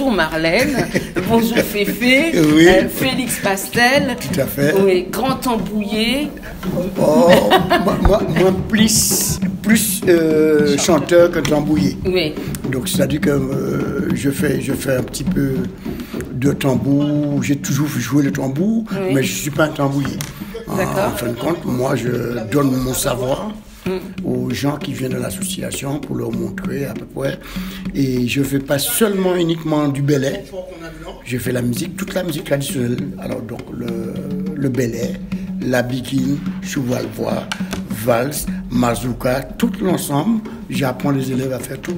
bonjour Marlène, bonjour Féfé, Oui. Félix Pastel. Tout à fait. Oui, grand tambouillé. Oh, moi plus chanteur que tambouiller. Oui. Donc c'est-à-dire que je fais un petit peu de tambour. J'ai toujours joué le tambour, Oui. mais je ne suis pas un tambouiller. D'accord. En fin de compte, moi je donne mon savoir aux gens qui viennent de l'association pour leur montrer à peu près. Et je ne fais pas seulement uniquement du belay. Je fais la musique, toute la musique traditionnelle. Alors donc le belay, la biguine, chouval-voix, valse, mazouka, tout l'ensemble. J'apprends les élèves à faire tout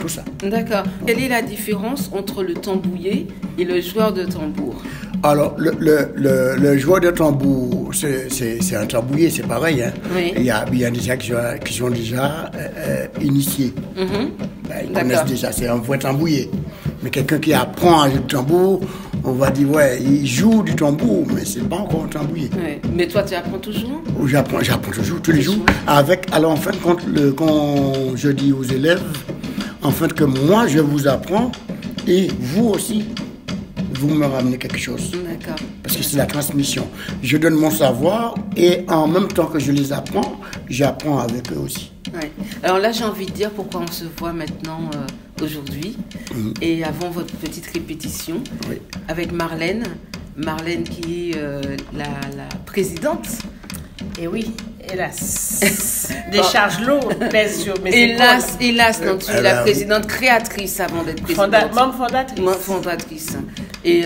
ça. D'accord. Quelle est la différence entre le tambouillé et le joueur de tambour? Alors, le joueur de tambour, c'est un tambouiller, c'est pareil. Hein. Oui. Il y a des gens qui sont déjà initiés. Ils connaissent déjà, c'est un vrai tambouiller. Mais quelqu'un qui apprend à jouer du tambour, on va dire, ouais, il joue du tambour, mais c'est pas encore un tambouiller. Oui. Mais toi, tu apprends toujours? J'apprends toujours, tous les jours. Alors, en fin de compte, quand je dis aux élèves, en fait, que moi, je vous apprends, et vous aussi, vous me ramenez quelque chose. D'accord. Parce que c'est la transmission. Je donne mon savoir et en même temps que je les apprends, j'apprends avec eux aussi. Ouais. Alors là, j'ai envie de dire pourquoi on se voit maintenant aujourd'hui et avant votre petite répétition avec Marlène. Marlène qui est la présidente. Et oui, hélas. Des charges lourdes pèsent sur mes épaules. Hélas, non, tu es la présidente créatrice avant d'être présidente. Membre fondatrice. Membre fondatrice. Et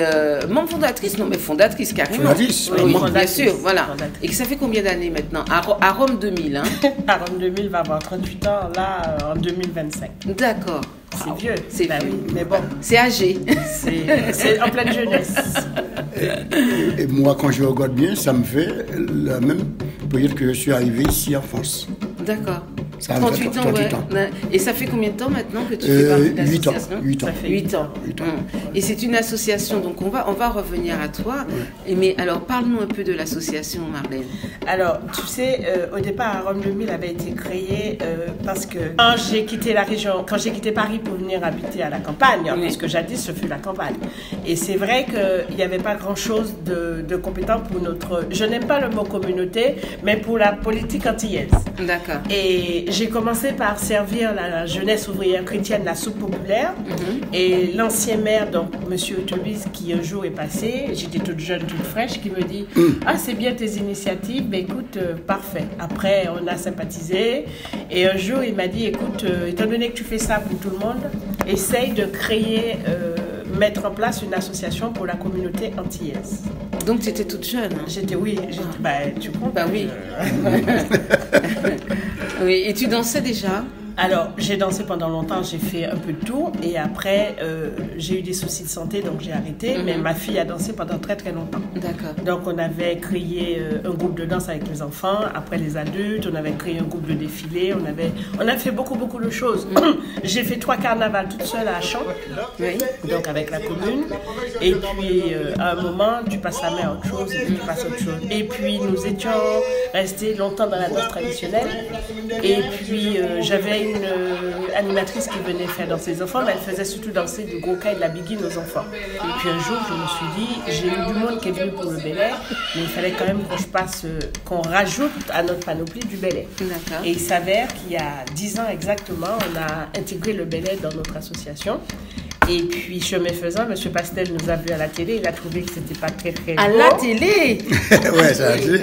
membre fondatrice, non mais fondatrice carrément. Fondatrice, oui, fondatrice. bien sûr, voilà. Fondatrice. Et que ça fait combien d'années maintenant à Rome 2000, hein? À Rome 2000 va avoir 38 ans, là, en 2025. D'accord. C'est vieux. C'est bah vieux. oui, mais bon, C'est âgé. c'est en pleine jeunesse. Et moi, quand je regarde bien, ça me fait la même période que je suis arrivé ici en France. D'accord. Ça me fait 38 ans, 38 ouais. ans. Et ça fait combien de temps maintenant que tu fais partie de 8 ans. l'association? 8 ans. Ça fait 8 ans. 8 ans. Et c'est une association, donc on va revenir à toi. Mais alors, parle-nous un peu de l'association, Marlène. Alors, tu sais, au départ, à Rome 2000 avait été créé parce que quand j'ai quitté la région, quand j'ai quitté Paris pour venir habiter à la campagne, parce que jadis ce fut la campagne. Et c'est vrai qu'il n'y avait pas grand-chose de compétent pour notre... Je n'aime pas le mot communauté, mais pour la politique antillaise. D'accord. Et j'ai commencé par servir la jeunesse ouvrière chrétienne, la soupe populaire. Et l'ancien maire, donc Monsieur Autobus, qui un jour est passé, j'étais toute jeune, toute fraîche, qui me dit « Ah, c'est bien tes initiatives, mais écoute, parfait. » Après, on a sympathisé. Et un jour, il m'a dit « Écoute, étant donné que tu fais ça pour tout le monde, essaye de créer, mettre en place une association pour la communauté antillaise. » Donc, tu étais toute jeune. Hein? J'étais, bah, tu comprends. Bah oui. Oui, et tu dansais déjà? Alors, j'ai dansé pendant longtemps, j'ai fait un peu de tout. Et après, j'ai eu des soucis de santé, donc j'ai arrêté. Mais ma fille a dansé pendant très, très longtemps. D'accord. Donc, on avait créé un groupe de danse avec les enfants. Après, les adultes, on avait créé un groupe de défilé. On a fait beaucoup, beaucoup de choses. J'ai fait 3 carnavals toute seule à Champs, donc avec la commune. Et puis, à un moment, tu passes la main à autre chose et puis tu passes à autre chose. Et puis, nous étions restés longtemps dans la danse traditionnelle. Et puis, j'avais une animatrice qui venait faire danser les enfants, mais elle faisait surtout danser du goka et de la biguine aux enfants. Et puis un jour, je me suis dit, j'ai eu du monde qui est venu pour le belay, mais il fallait quand même qu'on rajoute à notre panoplie du belay. D'accord. Et il s'avère qu'il y a 10 ans exactement, on a intégré le belay dans notre association. Et puis, chemin faisant, M. Pastel nous a vus à la télé. Il a trouvé que c'était pas très beau. À la télé? Ouais, ça a dit.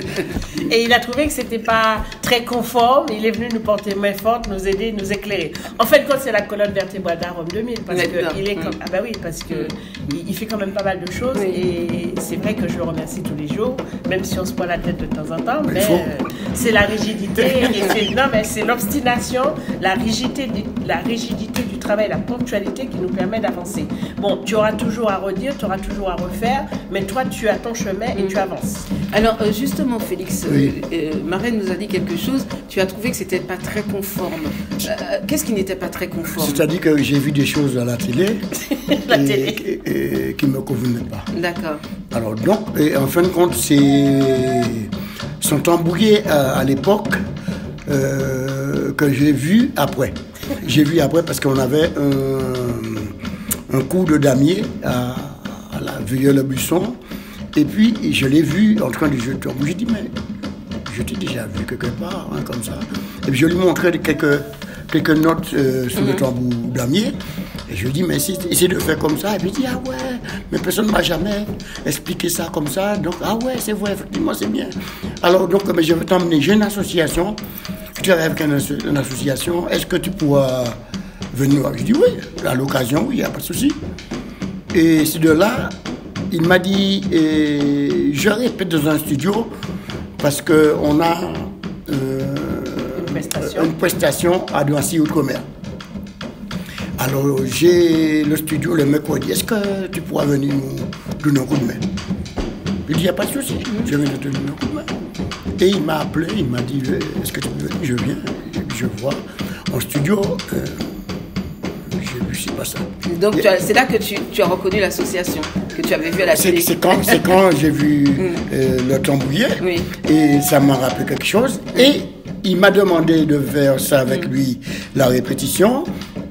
Et il a trouvé que c'était pas très conforme. Il est venu nous porter main forte, nous aider, nous éclairer. En fait, c'est la colonne vertébrale d'Arome 2000 parce que il est comme parce que il fait quand même pas mal de choses et c'est vrai que je le remercie tous les jours, même si on se prend la tête de temps en temps. Mais c'est la rigidité et c'est l'obstination, la rigidité du travail, la ponctualité qui nous permet d'avancer. Bon, tu auras toujours à redire, tu auras toujours à refaire, mais toi, tu as ton chemin et tu avances. Alors, justement, Félix, Marlène nous a dit quelque chose. Tu as trouvé que c'était pas très conforme. Qu'est-ce qui n'était pas très conforme? C'est-à-dire que j'ai vu des choses à la télé, qui ne me convenaient pas. D'accord. Alors donc, en fin de compte, sont embrouillés à l'époque que j'ai vu après. J'ai vu après parce qu'on avait un coup de damier à la Vieille-le-Buisson. Et puis, je l'ai vu en train de jouer le tambour. J'ai dit, mais je t'ai déjà vu quelque part, hein, comme ça. Et puis, je lui montrais quelques notes sur le tambour damier. Et je lui ai dit, mais essaie de faire comme ça. Et puis il dit, ah ouais, mais personne ne m'a jamais expliqué ça comme ça. Donc, ah ouais, c'est vrai, effectivement, c'est bien. Alors, donc, mais je vais t'emmener. J'ai une association. Tu rêves avec une association. Est-ce que tu pourras venir? Je dis, oui, à l'occasion, oui, il n'y a pas de souci. Et c'est de là, il m'a dit, je répète dans un studio parce qu'on a une prestation à Drancy-Outre-Mer. Alors, j'ai le studio le mercredi. Est-ce que tu pourras venir nous donner un coup de main? Je lui ai dit, il n'y a pas de souci, je vais te donner un coup de main. Et il m'a appelé, il m'a dit, est-ce que tu peux venir? Je viens, je vois. En studio, je ne sais pas ça. Donc, c'est là que tu as reconnu l'association, que tu avais vu à la télé. C'est quand j'ai vu le tambouiller, oui. Et ça m'a rappelé quelque chose. Et il m'a demandé de faire ça avec lui, la répétition.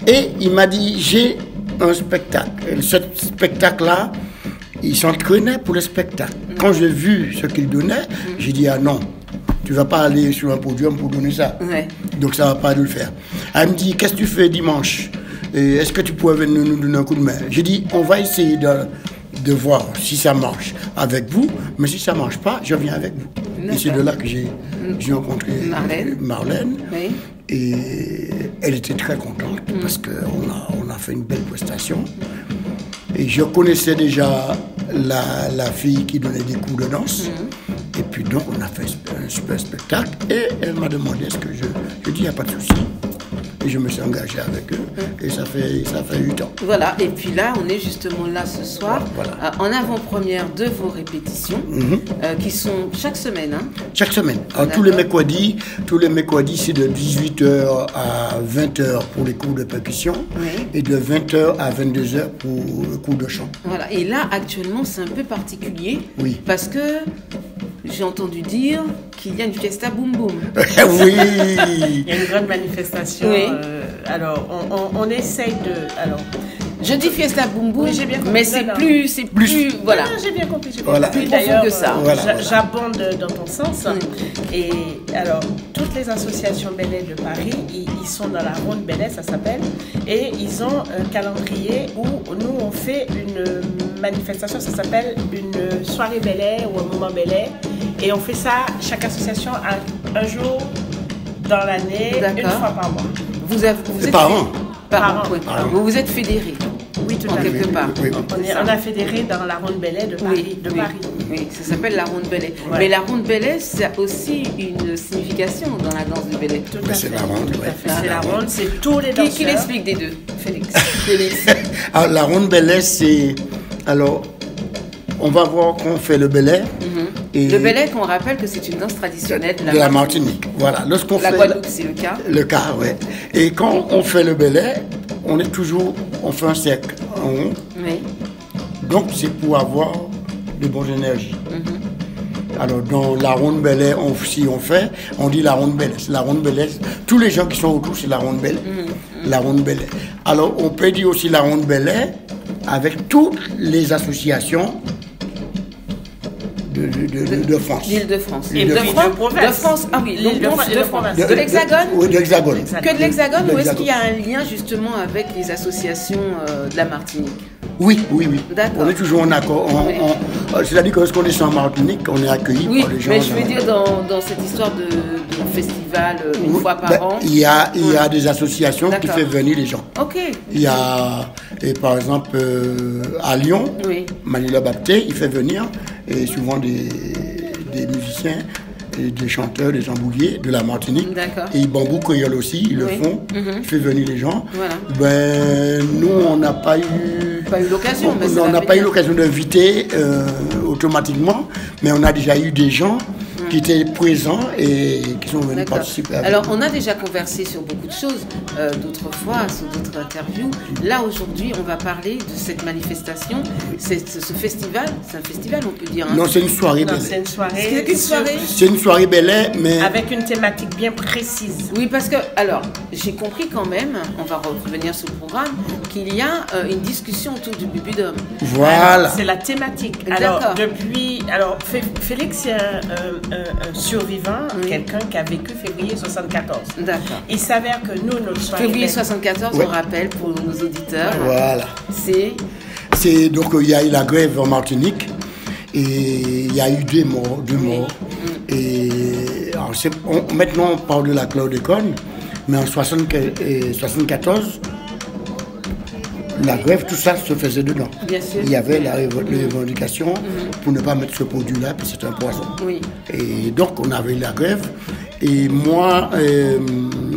Et il m'a dit, j'ai un spectacle. Et ce spectacle-là, il s'entraînait pour le spectacle. Quand j'ai vu ce qu'il donnait, j'ai dit, ah non, tu ne vas pas aller sur un podium pour donner ça. Ouais. Donc ça ne va pas le faire. Elle me dit, qu'est-ce que tu fais dimanche? Est-ce que tu pourrais venir nous donner un coup de main? J'ai dit, on va essayer de voir si ça marche avec vous, mais si ça ne marche pas, je viens avec vous. Et c'est de là que j'ai rencontré Marlène. Oui. Et elle était très contente parce qu'on a fait une belle prestation. Et je connaissais déjà la fille qui donnait des cours de danse. Et puis donc on a fait un super spectacle. Et elle m'a demandé est-ce que je dis il n'y a pas de souci. Et je me suis engagé avec eux. Et ça fait 8 ans. Voilà, et puis là, on est justement là ce soir, voilà. En avant-première de vos répétitions, qui sont chaque semaine. Hein. Chaque semaine. Alors, tous les mercredis, c'est de 18h à 20h pour les cours de percussion, oui. Et de 20h à 22h pour le cours de chant. Voilà, et là, actuellement, c'est un peu particulier, oui. Parce que j'ai entendu dire qu'il y a une fiesta boum boum. Oui. Il y a une grande manifestation. Oui. Alors, on essaye de... Alors, je dis fiesta boum boum, oui, mais c'est plus, voilà. Non, j'ai bien compris. Voilà. Plus profond que ça. J'abonde dans ton sens. Et alors, toutes les associations Bel-Air de Paris, ils sont dans la ronde Bel-Air, ça s'appelle. Et ils ont un calendrier où nous, on fait une manifestation, ça s'appelle une soirée Bel-Air ou un moment Bel-Air. Et on fait ça, chaque association, un jour dans l'année, une fois par mois. Vous êtes par an. Par an, oui. Vous êtes fédérés. Oui, tout à fait. Quelque part. Oui. On a fédéré dans la ronde Bel-Air de Paris. Oui, ça s'appelle la ronde Bel-Air. Ouais. Mais la ronde Bel-Air, ça a aussi une signification dans la danse du Bel-Air. C'est la ronde, oui. C'est la ronde, c'est tous les danseurs. Qui l'explique des deux? Félix. Alors, la ronde Bel-Air, c'est... Alors, on va voir qu'on fait le Bel-Air. Et le Bel-Air, qu'on rappelle que c'est une danse traditionnelle de la Martinique. Voilà. Lorsqu'on la Guadeloupe, c'est le cas. Le cas, oui. Et quand on fait le Bel-Air, on fait un cercle en rond. Oui. Donc, c'est pour avoir de bonnes énergies. Alors, dans la ronde Bel-Air, si on fait, on dit la ronde Bel-Air. C'est la ronde Bel-Air. Tous les gens qui sont autour, c'est la ronde Bel-Air. La ronde Bel-Air. Alors, on peut dire aussi la ronde Bel-Air avec toutes les associations de France. L'Île-de-France. De France. Ah oui, l'Île-de-France. De l'Hexagone? Oui, de l'Hexagone. Que de l'Hexagone ou est-ce qu'il y a un lien justement avec les associations de la Martinique? Oui. D'accord. On est toujours en accord. C'est-à-dire que lorsqu'on est en Martinique, on est accueilli par les gens. Mais je veux dire dans cette histoire de festival une fois par an. Il y a des associations qui font venir les gens. Ok. Il y a, par exemple, à Lyon, Manila Bapté, il fait venir et souvent des musiciens, et des chanteurs, des tambouliers de la Martinique. D'accord. Et Bambou Créole aussi, ils le font. Il fait venir les gens. Voilà. Nous, on n'a pas eu l'occasion. On n'a pas eu l'occasion d'inviter automatiquement, mais on a déjà eu des gens qui étaient présents et qui sont venus participer. Alors, on a déjà conversé sur beaucoup de choses, d'autres fois, sur d'autres interviews. Là, aujourd'hui, on va parler de cette manifestation, ce festival. C'est un festival, on peut dire. Hein. Non, c'est une soirée Belay. C'est une soirée. C'est une soirée Belay, mais... Avec une thématique bien précise. Oui, parce que, alors, j'ai compris quand même, on va revenir sur le programme, qu'il y a une discussion autour du Bubidum. Voilà. C'est la thématique. Alors, Félix est un survivant, quelqu'un qui a vécu février 74. D'accord. Il s'avère que nous, notre soirée... Février 74, on rappelle pour nos auditeurs. Voilà. C'est donc, il y a eu la grève en Martinique et il y a eu deux morts. Et alors, maintenant, on parle de la chlordécone, mais en 74, la grève, tout ça se faisait dedans. Bien sûr. Il y avait la revendication pour ne pas mettre ce produit-là, puis c'est un poison. Oui. Et donc, on avait la grève. Et moi...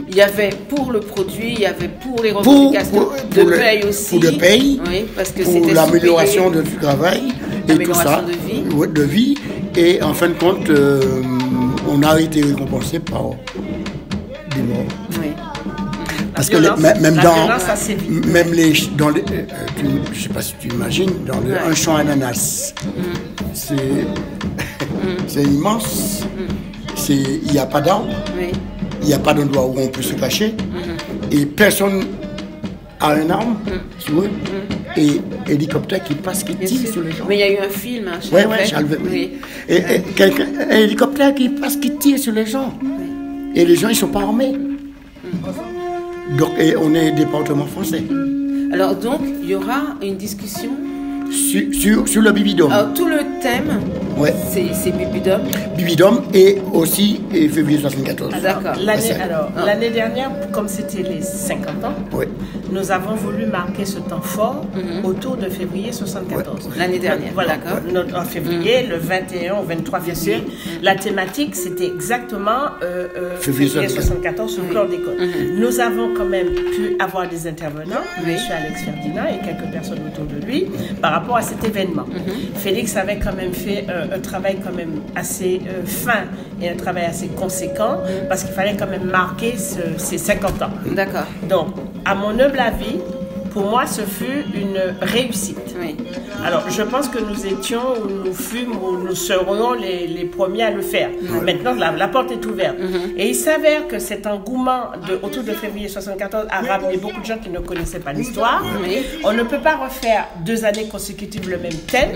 il y avait pour le produit, il y avait pour les revendications de paye aussi. Pour de paye, oui, parce que pour l'amélioration du travail et tout ça. De vie. Et en fin de compte, on a été récompensé par des morts. Oui. Parce que même les dans les, je sais pas si tu imagines, dans un champ ananas, c'est immense. Il n'y a pas d'arbre, il n'y a pas d'endroit où on peut se cacher, et personne a un arme, tu vois, et hélicoptère qui passe, qui tire sur les gens. Mais il y a eu un film, hein, oui. Et un hélicoptère qui passe, qui tire sur les gens, et les gens ils sont pas armés. Donc, et on est département français. Alors donc, il y aura une discussion sur le Bubidum. Alors, tout le thème, c'est Bubidum. Bubidum et aussi février 74. Ah, d'accord. L'année dernière, comme c'était les 50 ans, nous avons voulu marquer ce temps fort autour de février 74. L'année dernière, d'accord. En février, le 21 au 23 février. La thématique, c'était exactement février 74 sur le chlordécone. Nous avons quand même pu avoir des intervenants, M. Alex Ferdinand et quelques personnes autour de lui, par rapport à cet événement. Félix avait quand même fait un travail quand même assez fin et un travail assez conséquent parce qu'il fallait quand même marquer ces 50 ans. D'accord. Donc, à mon humble avis, pour moi, ce fut une réussite. Oui. Alors, je pense que nous étions, ou nous fûmes, ou nous serions les premiers à le faire. Maintenant, la porte est ouverte. Et il s'avère que cet engouement autour de février 74 a ramené beaucoup de gens qui ne connaissaient pas l'histoire. On ne peut pas refaire 2 années consécutives le même thème.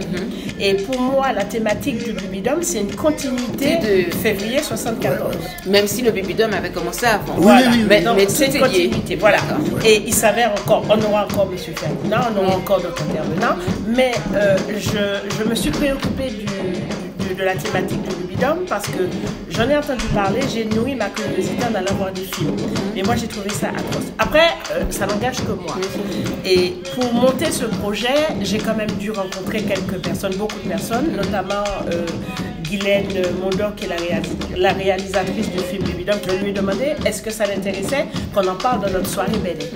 Et pour moi, la thématique du Bubidum, c'est une continuité de février 74. Même si le Bubidum avait commencé avant. Voilà. Mais c'est une continuité. Voilà. Et il s'avère encore, on aura encore M. Ferdinand, on aura encore d'autres intervenants, mais je me suis préoccupée de la thématique du Bubidum parce que j'en ai entendu parler, j'ai nourri ma curiosité en allant voir des films. Et moi, j'ai trouvé ça atroce. Après, ça n'engage que moi. Et pour monter ce projet, j'ai quand même dû rencontrer quelques personnes, beaucoup de personnes, notamment Guylaine Mondor, qui est la réalisatrice du film Bubidum. Je lui ai demandé est-ce que ça l'intéressait qu'on en parle dans notre soirée Belay.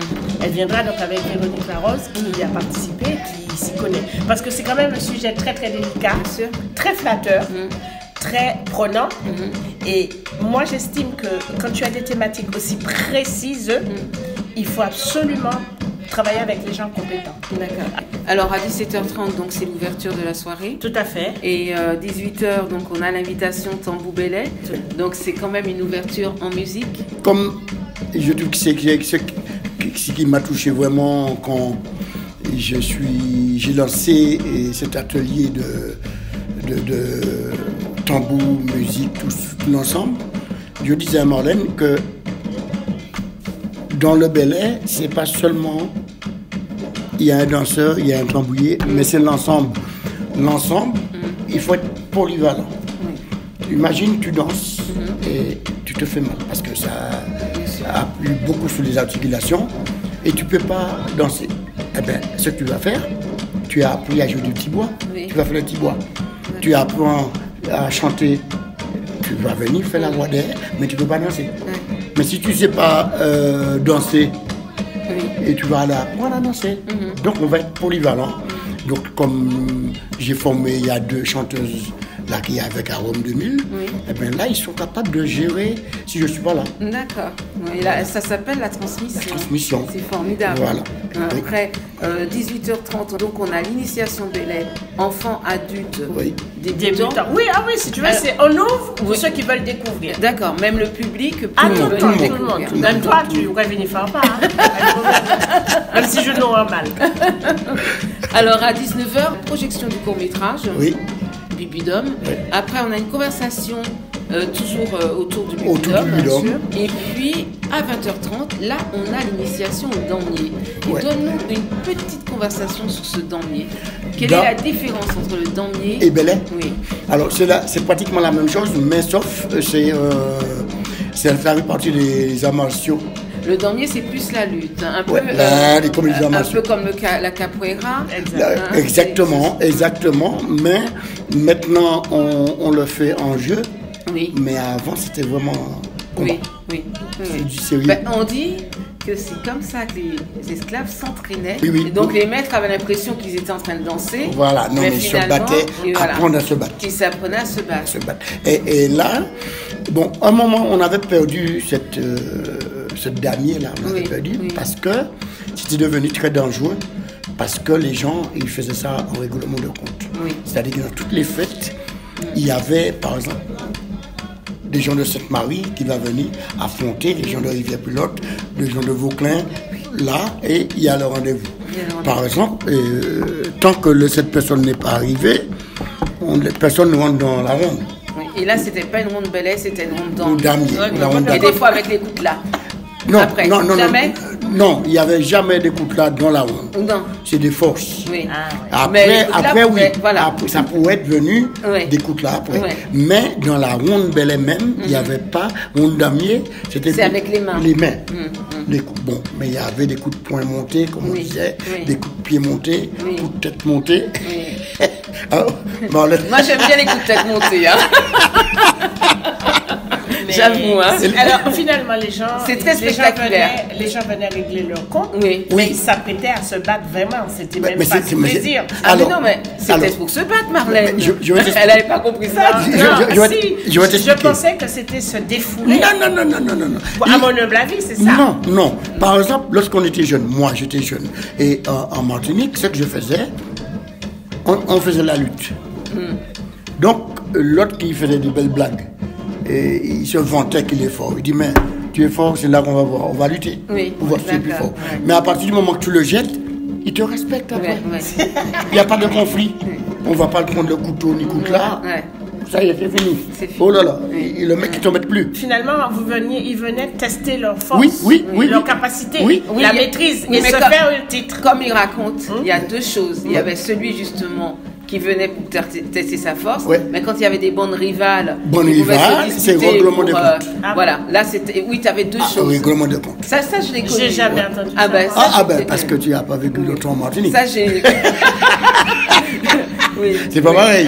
Elle viendra donc avec Véronique Larose, qui y a participé, qui s'y connaît. Parce que c'est quand même un sujet très très délicat, très flatteur, très prenant. Et moi j'estime que quand tu as des thématiques aussi précises, il faut absolument travailler avec les gens compétents. D'accord. Alors à 17h30, donc c'est l'ouverture de la soirée. Tout à fait. Et 18h, donc on a l'invitation Tambou Belay. Donc c'est quand même une ouverture en musique. Comme je trouve que c'est ce qui m'a touché vraiment quand j'ai lancé cet atelier de tambour, musique, tout l'ensemble. Je disais à Marlène que dans le Belay, c'est pas seulement il y a un danseur, il y a un tambourier, mais c'est l'ensemble. L'ensemble, il faut être polyvalent. Imagine, tu danses et tu te fais mal parce que ça appuie beaucoup sur les articulations et tu peux pas danser. Eh bien, ce que tu vas faire, tu as appris à jouer du tibois, tu vas faire le tibois. Tu apprends à chanter, tu vas venir faire la voix derrière, mais tu ne peux pas danser. Mais si tu ne sais pas danser, et tu vas aller apprendre à danser. Donc on va être polyvalent. Donc comme j'ai formé, il y a 2 chanteuses là qui est avec Arôme 2000, et bien là, ils sont capables de gérer si je ne suis pas là. D'accord. Oui, là, ça s'appelle la transmission. La transmission. C'est formidable. Voilà. Après 18h30, donc on a l'initiation Belay, enfants, adultes, débutants. Oui, si tu veux, on ouvre pour ceux qui veulent découvrir. D'accord, même le public peut tout le monde. découvrir. Même toi, tu pourrais venir faire part. Même si je n'aurai mal. Alors à 19h, projection du court-métrage. Oui. Bibidom. Oui. Après, on a une conversation toujours autour du Bibidom. Bien sûr. Et puis, à 20h30, là, on a l'initiation au damier. Et donne-nous une petite conversation sur ce damier. Quelle est la différence entre le damier et Belay? Oui. Alors, c'est pratiquement la même chose, mais sauf, ça fait partie des arts martiaux. Le damier, c'est plus la lutte, un peu comme la capoeira. Exactement. Mais maintenant, on le fait en jeu. Oui. Mais avant, c'était vraiment combat. Oui. C'est du sérieux. On dit que c'est comme ça que les esclaves s'entraînaient. Oui. Et donc les maîtres avaient l'impression qu'ils étaient en train de danser. Voilà, non, mais ils se battaient, apprendre à se battre. Ils s'apprenaient à se battre. Et là, bon, à un moment, on avait perdu cette damier-là, on avait perdu parce que c'était devenu très dangereux, parce que les gens, ils faisaient ça en règlement de compte. Oui. C'est-à-dire que dans toutes les fêtes, il y avait, par exemple, des gens de Sainte-Marie qui va venir affronter les gens de Rivière-Pilote, des gens de Vauclin, là, et il y a le rendez-vous. Par exemple, tant que cette personne n'est pas arrivée, personne ne rentre dans la ronde. Et là, c'était pas une ronde Belay, c'était une ronde damier. Et des fois avec les coups de là. Non, il n'y avait jamais des coups de là dans la ronde. Non. C'est des forces. Oui. Après, après, ça pourrait être venu des coups de là après. Oui. Mais dans la ronde Belay même, il n'y avait pas ronde damier. C'est avec les mains. Les mains. Les coups, bon, mais il y avait des coups de poing montés, comme on disait, des coups de pied montés, coups de tête montés. Alors, moi, j'aime bien les coups de tête montés. Hein. J'avoue, hein. Alors, finalement, les gens venaient régler leur compte, mais ils s'apprêtaient à se battre vraiment. C'était même pas du plaisir. Mais c'était pour se battre, Marlène. Elle n'avait pas compris ça. Je pensais que c'était se défouler. Non. À mon humble avis, c'est ça. Non. Par exemple, lorsqu'on était jeune, moi j'étais jeune, et en Martinique, ce que je faisais, on faisait la lutte. Donc, l'autre qui faisait des belles blagues, et il se vantait qu'il est fort. Il dit, mais tu es fort, c'est là qu'on va voir. On va lutter pour voir si tu es plus fort. Mais à partir du moment que tu le jettes, il te respecte après. Il n'y a pas de conflit. On ne va pas le prendre le couteau ni coup de là. Ça y est, c'est fini. Oh là là, et le mec il ne t'embête plus. Finalement, ils venaient tester leur force, leur capacité, la maîtrise, et se faire un titre. Comme il raconte, il y a deux choses. Il y avait celui justement qui venait pour tester sa force, mais quand il y avait des bandes rivales, c'est règlement de compte. Voilà, là c'était, tu avais deux choses. Règlement de compte. Ça je l'ai connu. J'ai jamais entendu ça. Parce que tu n'as pas vécu longtemps en Martinique. Ça j'ai. C'est pas pareil.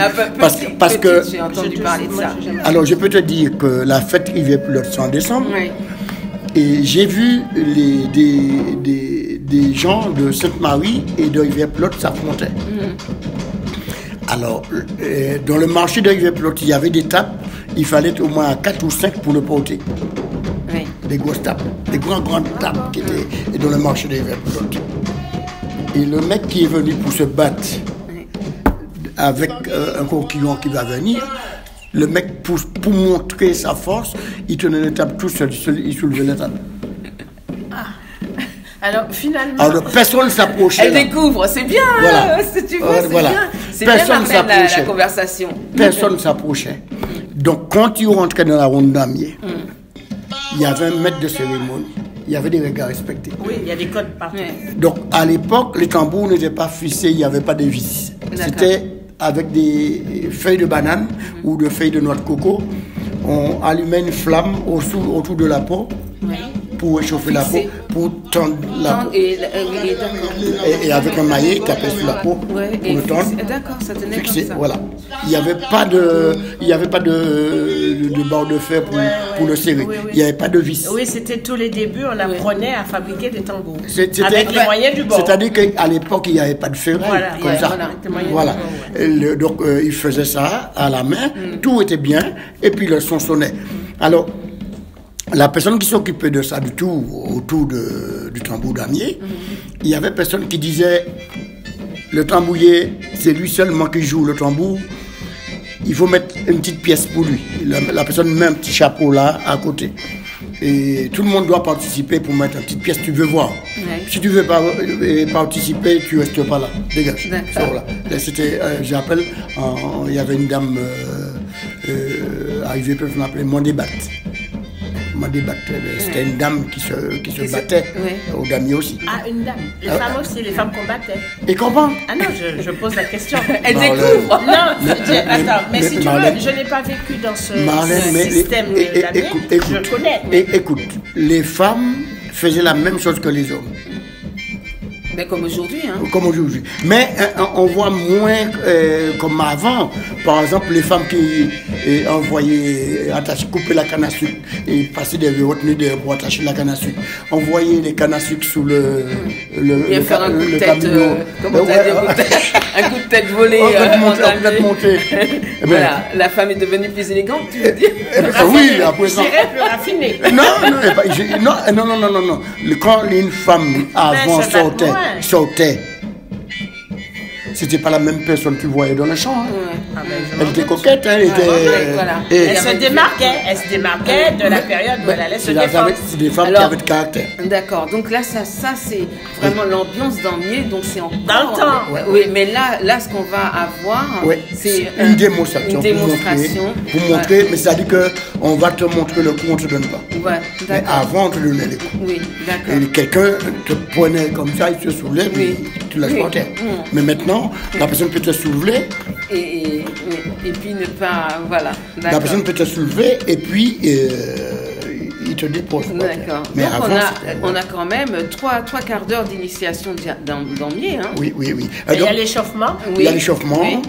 Parce que j'ai entendu parler de ça. Alors je peux te dire que la fête Rivière-Pilote c'est en décembre. Et j'ai vu des gens de Sainte-Marie et de Rivière-Pilote s'affronter. Alors, dans le marché de Rivière-Pilote, il y avait des tables, il fallait au moins 4 ou 5 pour le porter. Des grosses tables, des grandes tables qui étaient dans le marché de Rivière-Pilote. Et le mec qui est venu pour se battre avec un concurrent qui va venir, le mec, pour montrer sa force, il tenait les tables tout seul, il soulevait les tables. Alors finalement, personne ne s'approchait. Elle découvre, c'est bien. Tu vois, c'est bien. C'est personne bien la conversation. Personne ne s'approchait. Donc quand tu rentrais dans la ronde damier, il y avait un maître de cérémonie. Il y avait des regards respectés. Oui, il y a des codes partout. Donc à l'époque, les tambours n'étaient pas ficelés, il n'y avait pas de vis. C'était avec des feuilles de banane ou de feuilles de noix de coco. On allumait une flamme autour de la peau. pour réchauffer la peau, pour tendre la peau. Et avec un maillet tapé sur la peau pour le tendre. D'accord, ça tenait fixé, comme ça. voilà. Il n'y avait pas de barre de fer pour le serrer. Il n'y avait pas de vis. Oui, c'était tous les débuts, on apprenait à fabriquer des tambours. Avec les moyens du bord. C'est-à-dire qu'à l'époque, il n'y avait pas de ferraille comme ça. Voilà. Donc, il faisait ça à la main, tout était bien, et puis le son sonnait. Alors, la personne qui s'occupait de ça du tout, autour du tambour damier, il y avait personne qui disait, le tambourier, c'est lui seulement qui joue le tambour, il faut mettre une petite pièce pour lui. La personne met un petit chapeau là, à côté. Et tout le monde doit participer pour mettre une petite pièce, tu veux voir. Ouais. Si tu veux pas participer, tu restes pas là. Dégage. Là. C'était, j'appelle, il y avait une dame arrivée, peut-être m'appeler Mondébat. C'était une dame qui se battait au damier aussi. Ah, une dame. Les femmes aussi, les femmes combattaient. Et comment? Ah non, je pose la question. Elle découvre. Non, mais si tu veux, je n'ai pas vécu dans ce système damier. Je connais. Écoute, les femmes faisaient la même chose que les hommes. Mais comme aujourd'hui. Hein. Comme aujourd'hui. Mais on voit moins comme avant. Par exemple, les femmes qui envoyaient couper la canne à sucre et passer des retenues pour attacher la canne à sucre. On voyait les cannes à sucre sous le faire un coup de tête. Un coup de tête volé. Monté. Voilà, la femme est devenue plus élégante, tu veux dire? Oui, après ça. Je dirais plus raffinée. Non. Quand une femme avant sortait, c'était pas la même personne que tu voyais dans le champ. Hein. Elle était coquette, elle se démarquait de la période où elle allait se défendre. C'est des femmes qui avaient de caractère. D'accord, donc là, ça c'est vraiment l'ambiance damier, donc c'est en dans le temps. Oui, mais là, ce qu'on va avoir, c'est une démonstration. Pour montrer, mais ça dit qu'on va te montrer le coup, on ne te donne pas. Ouais, mais avant, on te donnait les coups. Oui, d'accord. Et quelqu'un te prenait comme ça, il se soulevait, et tu lâches par terre. Mais maintenant, la personne peut te soulever. Et puis ne pas. Voilà. La personne peut te soulever et puis il te dépose. D'accord. Mais donc avant, on a quand même trois quarts d'heure d'initiation damier. Hein. Oui. Et il y a l'échauffement. Il y a l'échauffement. Oui.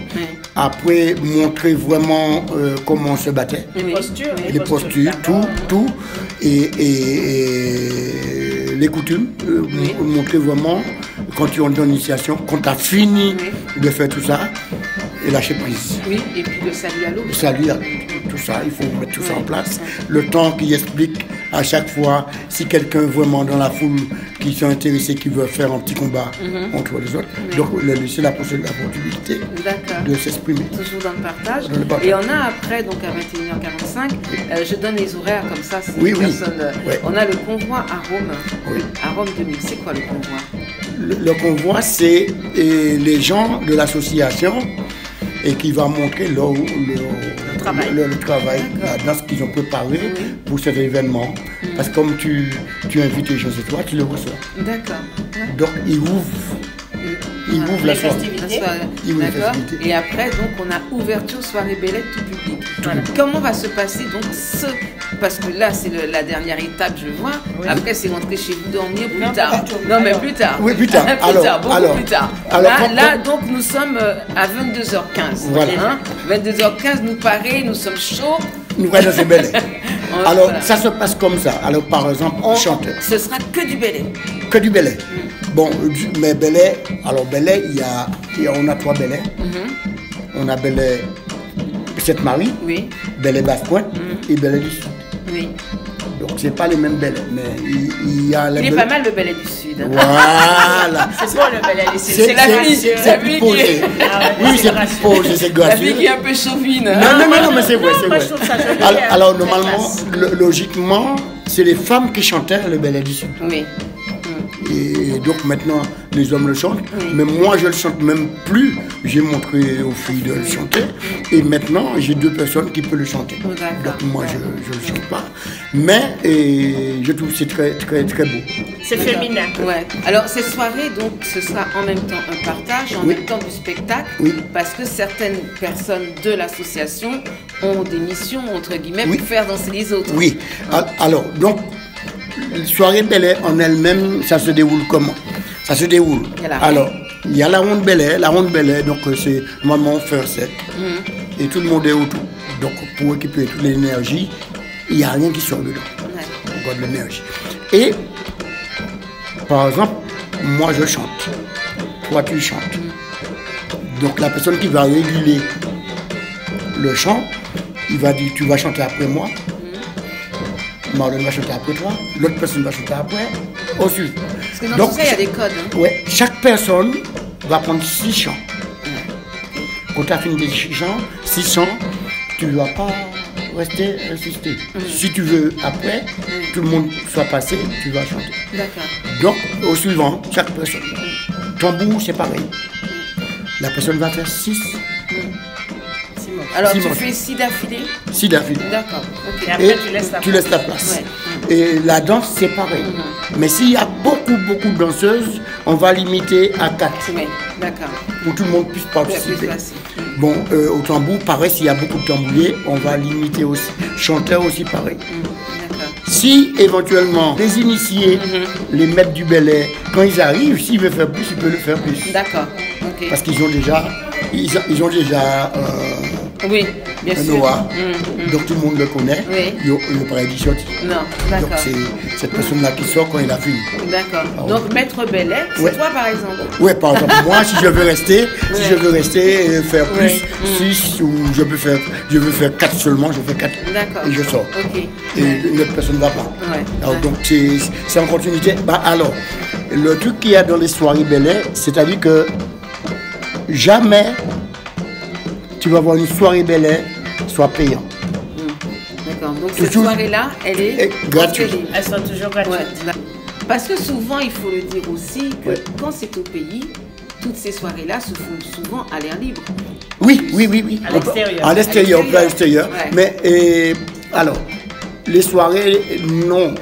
Après, montrer vraiment comment on se battait. Les postures, tout. Et les coutumes. Montrer vraiment quand tu es dans l'initiation, quand tu as fini de faire tout ça, et lâcher prise. Oui, et puis le salut à l'eau. Le salut à tout ça, il faut mettre tout ça en place. Le temps qui explique à chaque fois, si quelqu'un vraiment dans la foule qui sont intéressés, qui veut faire un petit combat entre les autres, donc c'est la possibilité de s'exprimer. Toujours dans le partage. Et on a après, donc à 21h45, je donne les horaires comme ça, si personne... On a le convoi à Rome. Oui. À Rome 2000. C'est quoi le convoi? Le convoi, c'est les gens de l'association et qui va montrer le travail dans ce qu'ils ont préparé pour cet événement. Parce que comme tu invites les gens chez toi, tu les reçois. D'accord. Donc, ils ouvrent la soirée. D'accord. Et après, donc, on a ouverture soirée Bellette tout public. Comment va se passer donc parce que là, c'est la dernière étape, je vois. Oui. Après, c'est rentrer chez vous dormir plus tard. Plus tard. Oui, plus tard. Plus tard. Là, donc, nous sommes à 22h15. Voilà. Hein, 22h15, nous paraît, nous sommes chauds. Nous allons faire Bellette. Alors, ça se passe comme ça. Alors, par exemple, on chante. Ce sera que du Bellette. Que du Bellette. Bon, mais Bellette, on a 3 Bellets. On a Bellette Sainte-Marie, Bellette Basse-Pointe et Bellette du Sud. Oui. Donc, c'est pas les mêmes Bellets, mais il y a les Il est pas mal le Bellet du Sud. Hein. Voilà. C'est quoi le Bellet du Sud? C'est la vie. C'est plus posé. Oui, c'est plus posé, c'est gratuit. La vie qui est un peu chauvine. Non, mais c'est vrai. Alors, normalement, logiquement, c'est les femmes qui chantaient le Bellet du Sud. Oui. Et donc maintenant, les hommes le chantent, mais moi je le chante même plus. J'ai montré aux filles de le chanter, et maintenant j'ai 2 personnes qui peuvent le chanter. Donc moi je le chante pas, mais je trouve que c'est très très très beau. C'est féminin. Ouais. Alors cette soirée, donc ce sera en même temps un partage, en même temps du spectacle, parce que certaines personnes de l'association ont des missions entre guillemets pour faire danser les autres. Oui. Alors donc la soirée Bel Air en elle-même, ça se déroule comment? Ça se déroule. Alors, il y a la ronde Bel Air. La ronde Bel Air, donc c'est maman faire sec. Et tout le monde est autour. Donc, pour récupérer toute l'énergie, il n'y a rien qui sort dedans. On garde l'énergie. Et, par exemple, moi je chante. Toi tu chantes. Donc, la personne qui va réguler le chant, il va dire tu vas chanter après moi. Marlène va chanter après toi, l'autre personne va chanter après, au suivant. Parce que dans tout ça, il y a des codes. Ouais, chaque personne va prendre 6 chants. Quand tu as fini les chants, 6 chants, tu ne dois pas rester insister. Si tu veux après, tout le monde soit passé, tu vas chanter. D'accord. Donc, au suivant, chaque personne. Tambour, c'est pareil. La personne va faire 6. Alors, tu fais 6 d'affilée? 6 d'affilée. D'accord. Et après, tu laisses la place. Ouais. Et la danse, c'est pareil. Mais s'il y a beaucoup de danseuses, on va limiter à 4. Oui, d'accord. Pour que tout le monde puisse participer. Bon, au tambour, pareil, s'il y a beaucoup de tambouriers, on va limiter aussi. Chanteurs aussi, pareil. Si, éventuellement, les initiés, les maîtres du Bel Air, quand ils arrivent, s'ils veulent faire plus, ils peuvent le faire plus. D'accord. Okay. Parce qu'ils ont déjà... Ils ont déjà oui, bien sûr. Noah, donc tout le monde le connaît. Oui. Il n'a pas dit sorti. Non, d'accord. Donc c'est cette personne-là qui sort quand il a fini. D'accord. Donc Maître Bel Air, c'est toi par exemple? Oui, par exemple, moi si je veux rester, et faire plus, 6 ou je veux faire 4 seulement, je fais 4. D'accord. Et je sors. Ok. Et l'autre personne ne va pas. Ouais. Alors, donc c'est en continuité. Alors, le truc qu'il y a dans les soirées Bel Air, c'est-à-dire que jamais tu vas voir une soirée Bel Air soit payante. D'accord. Donc cette soirée-là, elle est gratuite. Elles sont toujours gratuites. Ouais. Parce que souvent, il faut le dire aussi, que quand c'est au pays, toutes ces soirées-là se font souvent à l'air libre. Oui. À l'extérieur. À l'extérieur. Ouais. Mais alors, les soirées, non,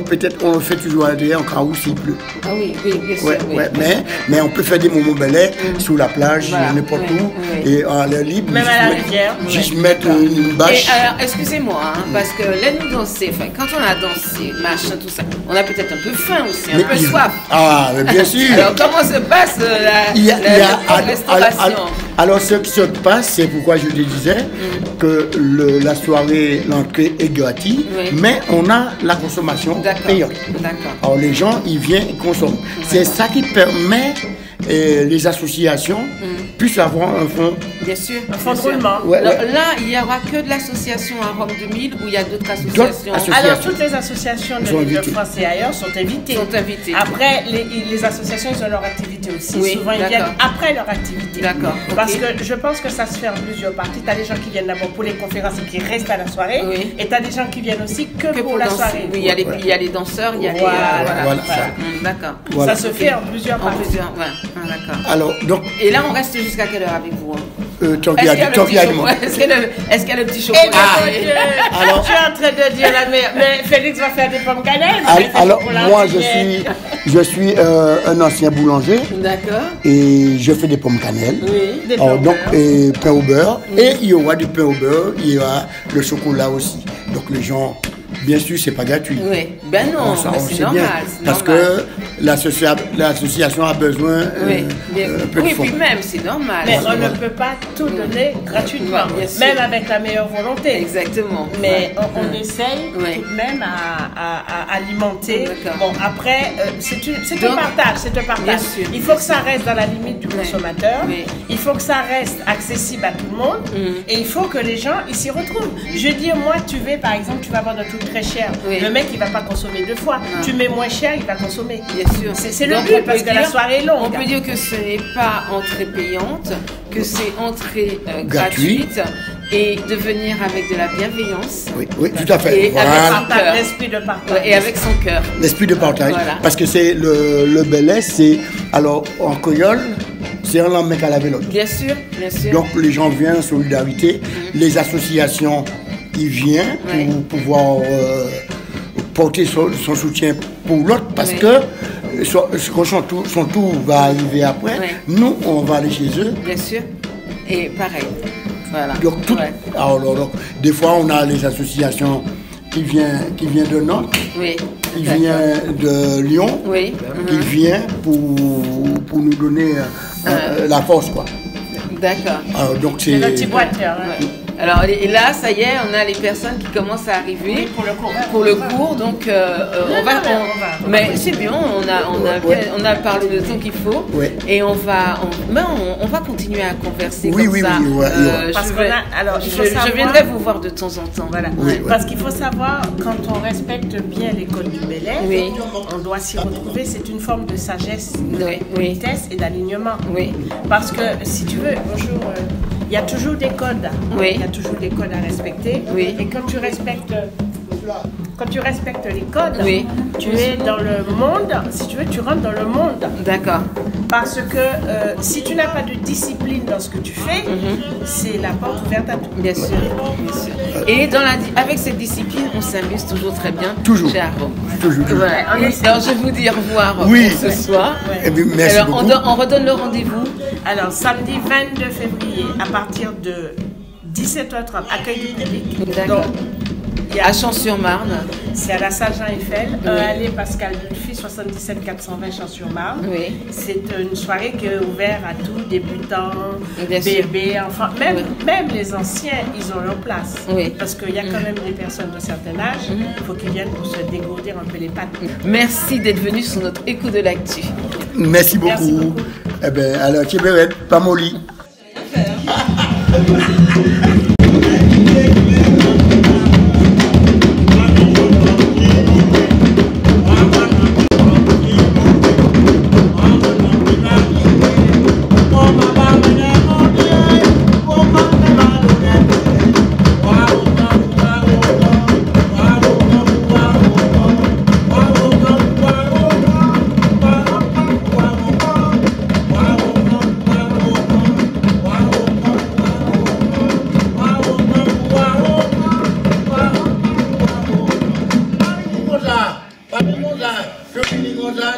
peut-être on le fait toujours à l'intérieur en cas où s'il pleut. Ah oui, bien sûr. Mais on peut faire des moments Bel Air sous la plage, n'importe où, et à l'air libre. Même à la rivière. Juste mettre une bâche. Et alors, excusez-moi, parce que là, nous danser, quand on a dansé, machin, tout ça, on a peut-être un peu faim aussi, un peu soif. Ah, mais bien sûr. Alors, comment se passe la restauration? Alors, ce qui se passe, c'est pourquoi je te disais que la soirée, l'entrée est gratuite. Mais on a la consommation payante. Alors les gens, ils viennent, ils consomment. C'est ça qui permet les associations puissent avoir un fonds. Bien sûr. Un fonds de roulement. Là, il n'y aura que de l'association à Rome 2000 ou il y a d'autres associations? Alors toutes les associations de l'Île-de-France et ailleurs sont invitées. Après, les associations, ils ont leur activité aussi. Oui, souvent, ils viennent après leur activité. D'accord. Parce que je pense que ça se fait en plusieurs parties. Tu as des gens qui viennent d'abord pour les conférences et qui restent à la soirée. Oui. Et tu as des gens qui viennent aussi que pour la soirée. Oui, il y a les danseurs, il y a les... Voilà. D'accord. Ça se fait en plusieurs parties. D'accord. Alors, donc... Et là, on reste jusqu'à quelle heure avec vous? Tant qu'il y a du monde. Est-ce qu'il y a le petit chocolat? Alors, tu es en train de dire la mère. Mais Félix va faire des pommes cannelle. Alors, moi, je suis un ancien boulanger. D'accord. Et je fais des pommes cannelle. Oui, des pommes donc, et pain au beurre. Et il y aura du pain au beurre, il y aura le chocolat aussi. Donc, les gens... Bien sûr, c'est pas gratuit. Oui, ben non, c'est normal. Parce que l'association a besoin un peu de fonds. Puis même, c'est normal. Mais on ne peut pas tout donner gratuitement, même avec la meilleure volonté. Exactement. Mais on essaye tout de même à alimenter. Bon, après, c'est un partage. Il faut que ça reste dans la limite du consommateur. Il faut que ça reste accessible à tout le monde. Et il faut que les gens s'y retrouvent. Je veux dire, moi, tu vas, par exemple, tu vas vendre un truc très cher. Le mec, il va pas consommer 2 fois. Non. Tu mets moins cher, il va consommer. Bien sûr. C'est le but parce que la soirée est longue. On peut dire que ce n'est pas entrée payante, que c'est entrée gratuite et de venir avec de la bienveillance. Oui, tout à fait. Et avec l'esprit de partage. Et avec son cœur. L'esprit de partage. Voilà. Parce que c'est le Bel Air, c'est alors en créole. C'est un lendemain qu'à la vélo. Bien sûr. Donc les gens viennent en solidarité, les associations il vient pour pouvoir porter son soutien pour l'autre parce que son tour va arriver après. Nous, on va aller chez eux. Bien sûr. Et pareil. Voilà. Donc, alors, des fois, on a les associations qui vient de Nantes, oui. qui vient de Lyon, oui. qui vient pour nous donner la force, quoi. D'accord. Donc c'est le petit boiteur. Ouais. Alors, et là, ça y est, on a les personnes qui commencent à arriver pour le cours. Donc, mais c'est bien, on a parlé de temps qu'il faut. Ouais. Et on va continuer à converser comme ça. Parce je viendrai vous voir de temps en temps. Voilà. Oui. Parce qu'il faut savoir, quand on respecte bien l'école du Bel-Air, on doit s'y retrouver. C'est une forme de sagesse, de vitesse et d'alignement. Oui. Parce que, si tu veux, bonjour... il y a toujours des codes. Oui. Il y a toujours des codes à respecter. Oui. Et quand tu respectes les codes, oui. Tu es dans le monde. Si tu veux, tu rentres dans le monde. D'accord. Parce que si tu n'as pas de discipline dans ce que tu fais, c'est la porte ouverte à tout. Bien sûr. Bien sûr. Et avec cette discipline, on s'amuse toujours très bien. Toujours. Chez Arro. Toujours. Voilà. Alors, je vous dis au revoir pour ce soir. Ouais. Merci beaucoup. On redonne le rendez-vous. Alors, samedi 22 février, à partir de 17h30, accueil du public. D'accord. À Champs-sur-Marne. C'est à la salle Jean-Eiffel, allée Pascal Dulphy, 77 420 Champs-sur-Marne. Oui. C'est une soirée qui est ouverte à tous, débutants, bébés, enfants. Même les anciens, ils ont leur place. Oui. Parce qu'il y a quand même des personnes d'un certain âge, il faut qu'ils viennent pour se dégourdir un peu les pattes. Merci d'être venu sur notre Écho de l'actu. Merci beaucoup. Eh bien, alors, Thibéret, pas molly. Je finis comme ça,